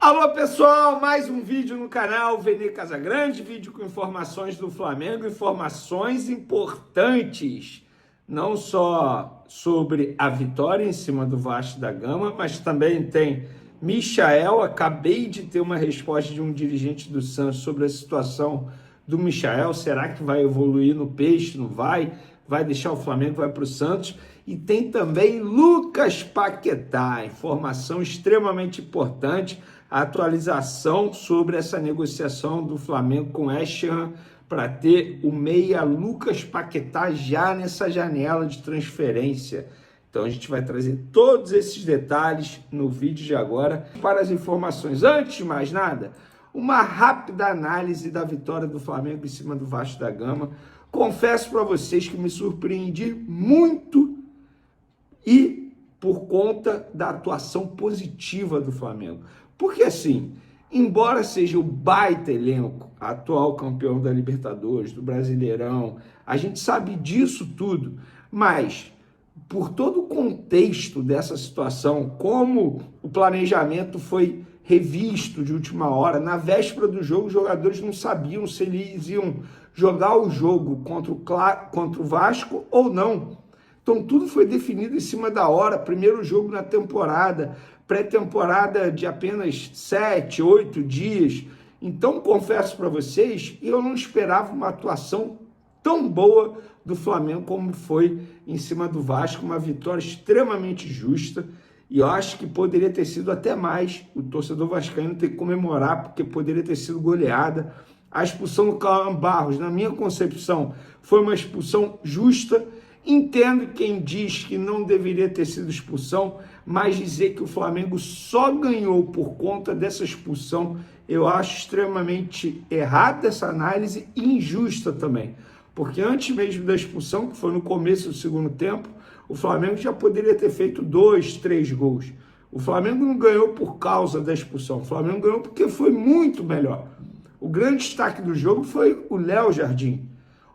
Alô pessoal, mais um vídeo no canal Vene Casagrande, vídeo com informações do Flamengo, informações importantes, não só sobre a vitória em cima do Vasco da Gama, mas também tem Michael. Acabei de ter uma resposta de um dirigente do Santos sobre a situação do Michael, será que vai evoluir no Peixe, não vai? Vai deixar o Flamengo, vai para o Santos. E tem também Lucas Paquetá, informação extremamente importante, a atualização sobre essa negociação do Flamengo com o West Ham para ter o meia Lucas Paquetá já nessa janela de transferência. Então a gente vai trazer todos esses detalhes no vídeo de agora. Para as informações, antes de mais nada, uma rápida análise da vitória do Flamengo em cima do Vasco da Gama. Confesso para vocês que me surpreendi muito e por conta da atuação positiva do Flamengo. Porque assim, embora seja o baita elenco, atual campeão da Libertadores, do Brasileirão, a gente sabe disso tudo, mas por todo o contexto dessa situação, como o planejamento foi revisto de última hora, na véspera do jogo os jogadores não sabiam se eles iam jogar o jogo contra o Vasco ou não. Então tudo foi definido em cima da hora, primeiro jogo na temporada, pré-temporada de apenas 7, 8 dias. Então confesso para vocês, eu não esperava uma atuação tão boa do Flamengo como foi em cima do Vasco, uma vitória extremamente justa, e eu acho que poderia ter sido até mais. O torcedor vascaíno tem que comemorar, porque poderia ter sido goleada. A expulsão do Cauã Barros, na minha concepção, foi uma expulsão justa. Entendo quem diz que não deveria ter sido expulsão, mas dizer que o Flamengo só ganhou por conta dessa expulsão, eu acho extremamente errada essa análise e injusta também. Porque antes mesmo da expulsão, que foi no começo do segundo tempo, o Flamengo já poderia ter feito 2, 3 gols. O Flamengo não ganhou por causa da expulsão, o Flamengo ganhou porque foi muito melhor. O grande destaque do jogo foi o Léo Jardim.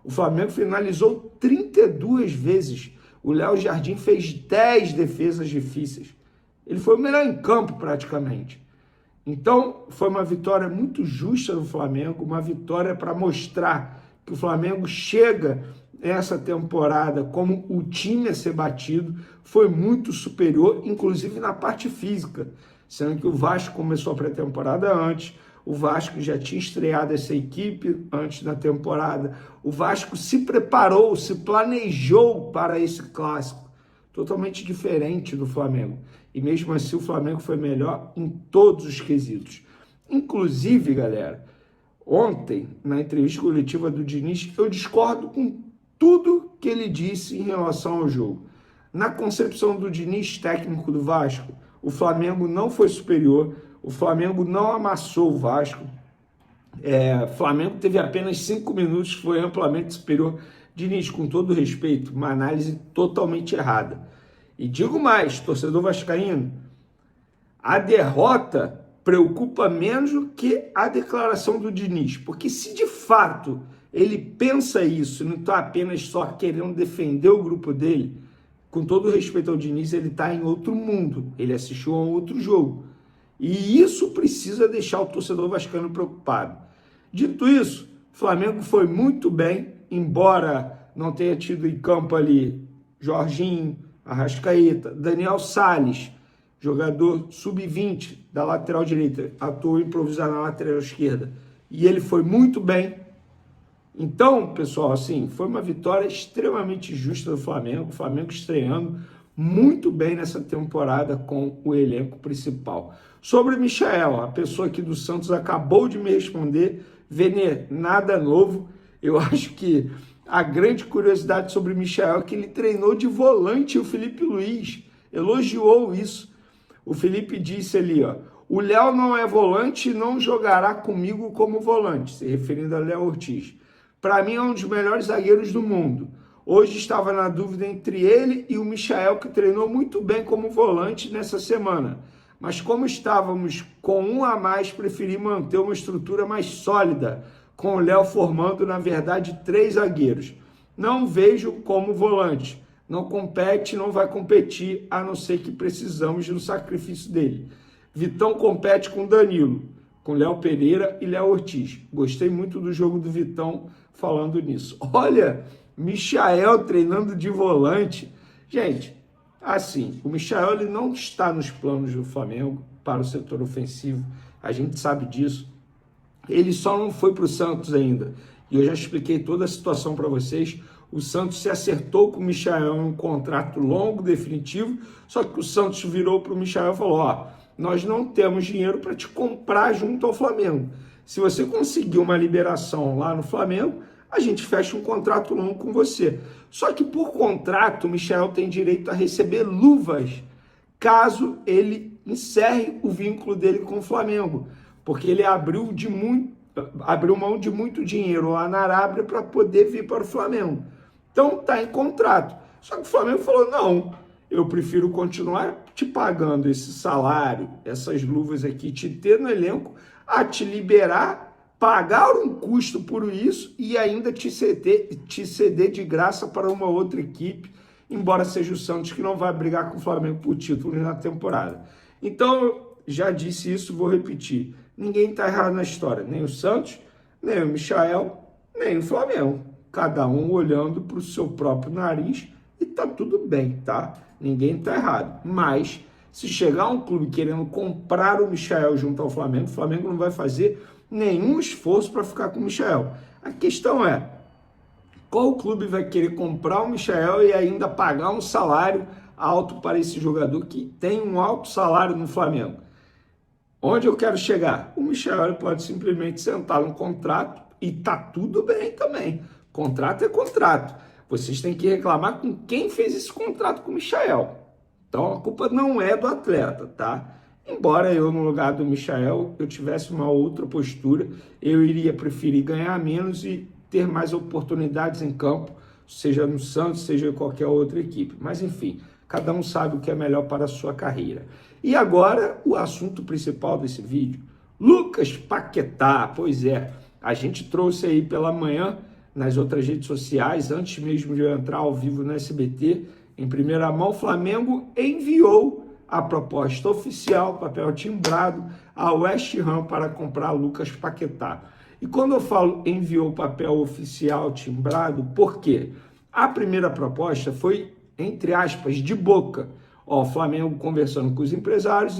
O Flamengo finalizou 32 vezes. O Léo Jardim fez 10 defesas difíceis. Ele foi o melhor em campo praticamente. Então foi uma vitória muito justa do Flamengo, uma vitória para mostrar que o Flamengo chega essa temporada como o time a ser batido, foi muito superior, inclusive na parte física, sendo que o Vasco começou a pré-temporada antes, o Vasco já tinha estreado essa equipe antes da temporada, o Vasco se preparou, se planejou para esse clássico, totalmente diferente do Flamengo, e mesmo assim o Flamengo foi melhor em todos os quesitos. Inclusive, galera, ontem, na entrevista coletiva do Diniz, eu discordo com tudo que ele disse em relação ao jogo. Na concepção do Diniz, técnico do Vasco, o Flamengo não foi superior, o Flamengo não amassou o Vasco, o Flamengo teve apenas 5 minutos, foi amplamente superior. Diniz, com todo respeito, uma análise totalmente errada. E digo mais, torcedor vascaíno, a derrota preocupa menos do que a declaração do Diniz, porque se de fato ele pensa isso, não está apenas só querendo defender o grupo dele, com todo respeito ao Diniz, ele está em outro mundo, ele assistiu a um outro jogo, e isso precisa deixar o torcedor vascaíno preocupado. Dito isso, o Flamengo foi muito bem, embora não tenha tido em campo ali Jorginho, Arrascaeta, Daniel Salles, jogador sub-20 da lateral direita, atuou improvisado na lateral esquerda, e ele foi muito bem. Então, pessoal, assim, foi uma vitória extremamente justa do Flamengo, o Flamengo estreando muito bem nessa temporada com o elenco principal. Sobre o Michael, a pessoa aqui do Santos acabou de me responder, Vene, nada novo. Eu acho que a grande curiosidade sobre o Michael é que ele treinou de volante, o Felipe Luiz elogiou isso. O Felipe disse ali, ó, o Léo não é volante e não jogará comigo como volante, se referindo a Léo Ortiz. Para mim é um dos melhores zagueiros do mundo. Hoje estava na dúvida entre ele e o Michael, que treinou muito bem como volante nessa semana. Mas como estávamos com um a mais, preferi manter uma estrutura mais sólida, com o Léo formando, na verdade, 3 zagueiros. Não vejo como volante. Não compete, não vai competir, a não ser que precisamos do sacrifício dele. Vitão compete com Danilo, com Léo Pereira e Léo Ortiz. Gostei muito do jogo do Vitão falando nisso. Olha, Michael treinando de volante. Gente, assim, o Michael ele não está nos planos do Flamengo para o setor ofensivo. A gente sabe disso. Ele só não foi para o Santos ainda. E eu já expliquei toda a situação para vocês. O Santos se acertou com o Michael em um contrato longo, definitivo, só que o Santos virou para o Michael e falou, ó, nós não temos dinheiro para te comprar junto ao Flamengo. Se você conseguir uma liberação lá no Flamengo, a gente fecha um contrato longo com você. Só que por contrato, o Michael tem direito a receber luvas, caso ele encerre o vínculo dele com o Flamengo, porque ele abriu mão de muito dinheiro lá na Arábia para poder vir para o Flamengo. Então está em contrato. Só que o Flamengo falou, não, eu prefiro continuar te pagando esse salário, essas luvas aqui, te ter no elenco, a te liberar, pagar um custo por isso e ainda te ceder de graça para uma outra equipe, embora seja o Santos, que não vai brigar com o Flamengo por título na temporada. Então, eu já disse isso, vou repetir. Ninguém está errado na história, nem o Santos, nem o Michael, nem o Flamengo. Cada um olhando para o seu próprio nariz e tá tudo bem, tá? Ninguém tá errado. Mas, se chegar um clube querendo comprar o Michael junto ao Flamengo, o Flamengo não vai fazer nenhum esforço para ficar com o Michael. A questão é, qual clube vai querer comprar o Michael e ainda pagar um salário alto para esse jogador que tem um alto salário no Flamengo? Onde eu quero chegar? O Michael pode simplesmente sentar no contrato e tá tudo bem também. Contrato é contrato. Vocês têm que reclamar com quem fez esse contrato com o Michael. Então a culpa não é do atleta, tá? Embora eu, no lugar do Michael, eu tivesse uma outra postura, eu iria preferir ganhar menos e ter mais oportunidades em campo, seja no Santos, seja em qualquer outra equipe. Mas enfim, cada um sabe o que é melhor para a sua carreira. E agora, o assunto principal desse vídeo, Lucas Paquetá. Pois é, a gente trouxe aí pela manhã nas outras redes sociais, antes mesmo de eu entrar ao vivo no SBT, em primeira mão, o Flamengo enviou a proposta oficial, papel timbrado, ao West Ham para comprar Lucas Paquetá. E quando eu falo enviou o papel oficial timbrado, por quê? A primeira proposta foi, entre aspas, de boca. Ó, o Flamengo conversando com os empresários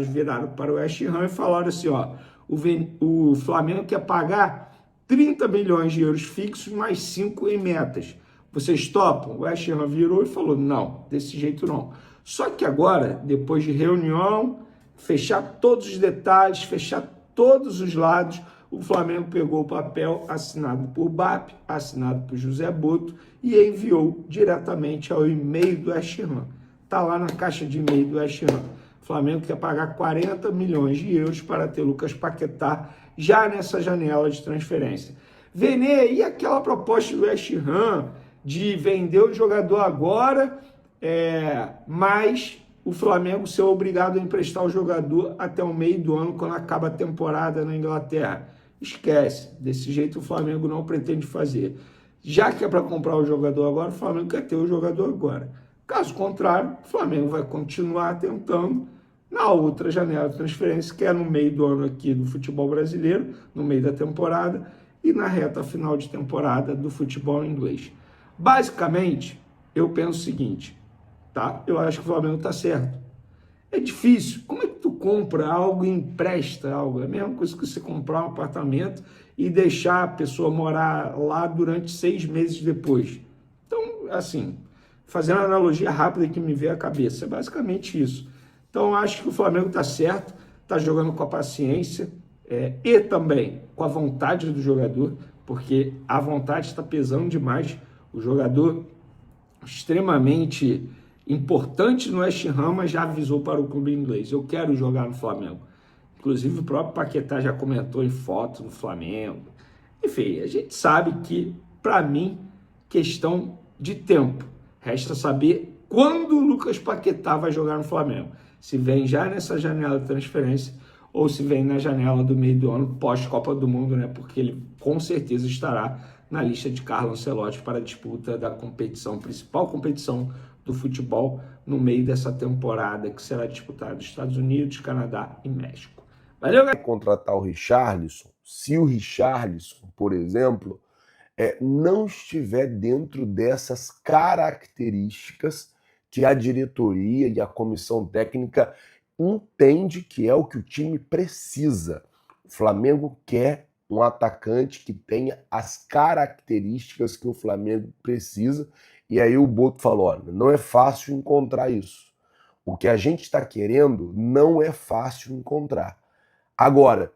viraram para o West Ham e falaram assim, ó, o Flamengo quer pagar 30 milhões de euros fixos mais 5 em metas. Vocês topam? O West Ham virou e falou, não, desse jeito não. Só que agora, depois de reunião, fechar todos os detalhes, fechar todos os lados, o Flamengo pegou o papel assinado por BAP, assinado por José Boto e enviou diretamente ao e-mail do West Ham. Está lá na caixa de e-mail do West Ham. O Flamengo quer pagar 40 milhões de euros para ter Lucas Paquetá já nessa janela de transferência. Vene, e aquela proposta do West Ham de vender o jogador agora, mas o Flamengo ser obrigado a emprestar o jogador até o meio do ano, quando acaba a temporada na Inglaterra? Esquece, desse jeito o Flamengo não pretende fazer. Já que é para comprar o jogador agora, o Flamengo quer ter o jogador agora. Caso contrário, o Flamengo vai continuar tentando na outra janela de transferência, que é no meio do ano aqui do futebol brasileiro, no meio da temporada, e na reta final de temporada do futebol inglês. Basicamente, eu penso o seguinte, tá? Eu acho que o Flamengo está certo. É difícil. Como é que tu compra algo e empresta algo? É a mesma coisa que você comprar um apartamento e deixar a pessoa morar lá durante 6 meses depois. Então, assim, fazendo uma analogia rápida que me veio à cabeça, é basicamente isso. Então, acho que o Flamengo está certo, está jogando com a paciência e também com a vontade do jogador, porque a vontade está pesando demais. O jogador extremamente importante no West Ham, mas já avisou para o clube inglês, eu quero jogar no Flamengo. Inclusive o próprio Paquetá já comentou em foto do Flamengo. Enfim, a gente sabe que, para mim, questão de tempo. Resta saber quando o Lucas Paquetá vai jogar no Flamengo. Se vem já nessa janela de transferência ou se vem na janela do meio do ano, pós-Copa do Mundo, né? Porque ele com certeza estará na lista de Carlo Ancelotti para a disputa da competição, principal competição do futebol no meio dessa temporada que será disputada nos Estados Unidos, Canadá e México. Valeu, galera! Contratar o Richarlison, se o Richarlison, por exemplo, não estiver dentro dessas características que a diretoria e a comissão técnica entende que é o que o time precisa. O Flamengo quer um atacante que tenha as características que o Flamengo precisa. E aí o Boto falou, olha, não é fácil encontrar isso. O que a gente está querendo não é fácil encontrar. Agora,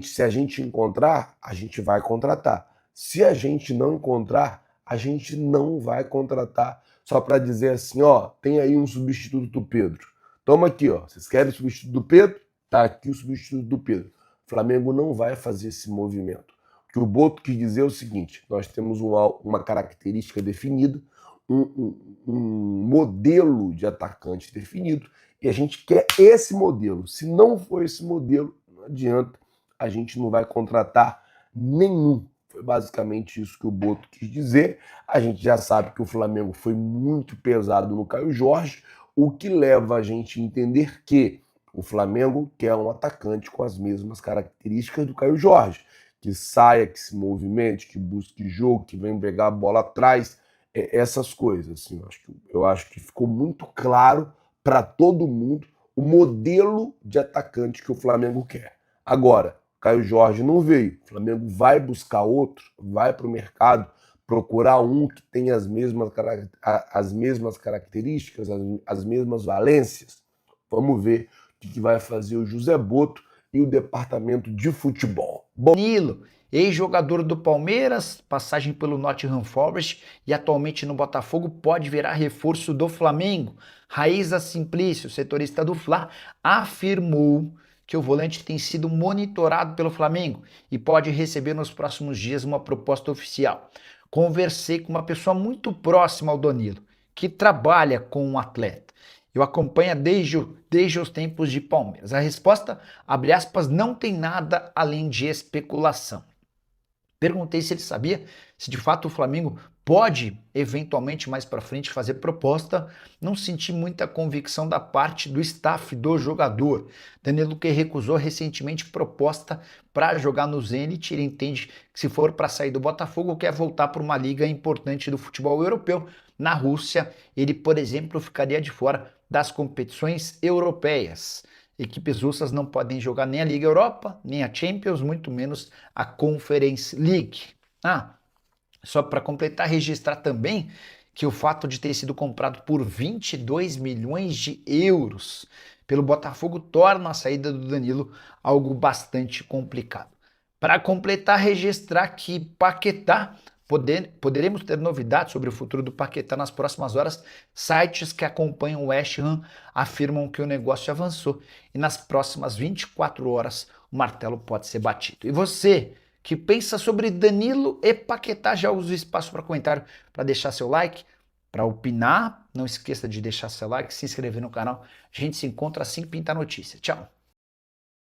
se a gente encontrar, a gente vai contratar. Se a gente não encontrar, a gente não vai contratar. Só para dizer assim, ó, tem aí um substituto do Pedro. Toma aqui, ó. Vocês querem o substituto do Pedro? Tá aqui o substituto do Pedro. O Flamengo não vai fazer esse movimento. O que o Boto quis dizer é o seguinte, nós temos uma característica definida, um modelo de atacante definido, e a gente quer esse modelo. Se não for esse modelo, não adianta, a gente não vai contratar nenhum. Foi basicamente isso que o Boto quis dizer. A gente já sabe que o Flamengo foi muito pesado no Caio Jorge, o que leva a gente a entender que o Flamengo quer um atacante com as mesmas características do Caio Jorge, que saia, que se movimente, que busque jogo, que venha pegar a bola atrás, essas coisas. Assim, eu acho que ficou muito claro para todo mundo o modelo de atacante que o Flamengo quer. Agora, Caio Jorge não veio. O Flamengo vai buscar outro, vai para o mercado procurar um que tenha as mesmas características, as mesmas valências. Vamos ver o que vai fazer o José Boto e o departamento de futebol. Danilo, ex-jogador do Palmeiras, passagem pelo Nottingham Forest e atualmente no Botafogo, pode virar reforço do Flamengo. Raíza Simplício, setorista do Fla, afirmou que o volante tem sido monitorado pelo Flamengo e pode receber nos próximos dias uma proposta oficial. Conversei com uma pessoa muito próxima ao Danilo, que trabalha com um atleta. Eu acompanho desde os tempos de Palmeiras. A resposta, abre aspas, não tem nada além de especulação. Perguntei se ele sabia se de fato o Flamengo pode, eventualmente mais para frente, fazer proposta. Não senti muita convicção da parte do staff do jogador. Danilo que recusou recentemente proposta para jogar no Zenit. Ele entende que se for para sair do Botafogo, quer voltar para uma liga importante do futebol europeu. Na Rússia, ele, por exemplo, ficaria de fora das competições europeias. Equipes russas não podem jogar nem a Liga Europa, nem a Champions, muito menos a Conference League. Só para completar, registrar também que o fato de ter sido comprado por 22 milhões de euros pelo Botafogo torna a saída do Danilo algo bastante complicado. Para completar, registrar que Paquetá, poderemos ter novidades sobre o futuro do Paquetá nas próximas horas. Sites que acompanham o West Ham afirmam que o negócio avançou e nas próximas 24 horas o martelo pode ser batido. E você que pensa sobre Danilo e Paquetá, já usa o espaço para comentário para deixar seu like, para opinar. Não esqueça de deixar seu like, se inscrever no canal. A gente se encontra assim que pintar notícia. Tchau!